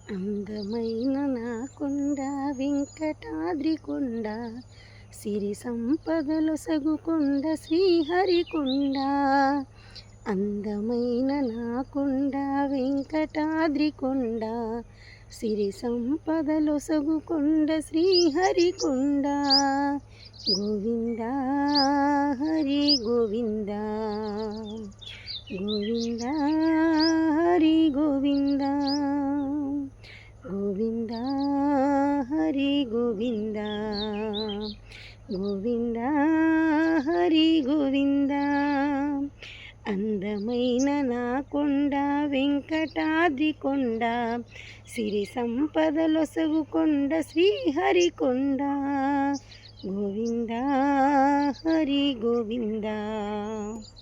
అందమైన నా కొండ వెంకటాద్రి కొండ, సిరి సంపదలొసగు కొండ శ్రీహరికొండ. అందమైన నా కొండ వెంకటాద్రి కొండ, సిరి సంపదలొసగు కొండ శ్రీహరికొండ. గోవింద హరి గోవింద, గోవింద హరి గోవింద, గోవింద హరి గోవింద, గోవింద హరి గోవింద. అందమైన నా కొండ వెంకటాద్రి కొండ, సిరి సంపదలొసగు కొండ శ్రీహరికొండ. గోవింద హరి గోవింద.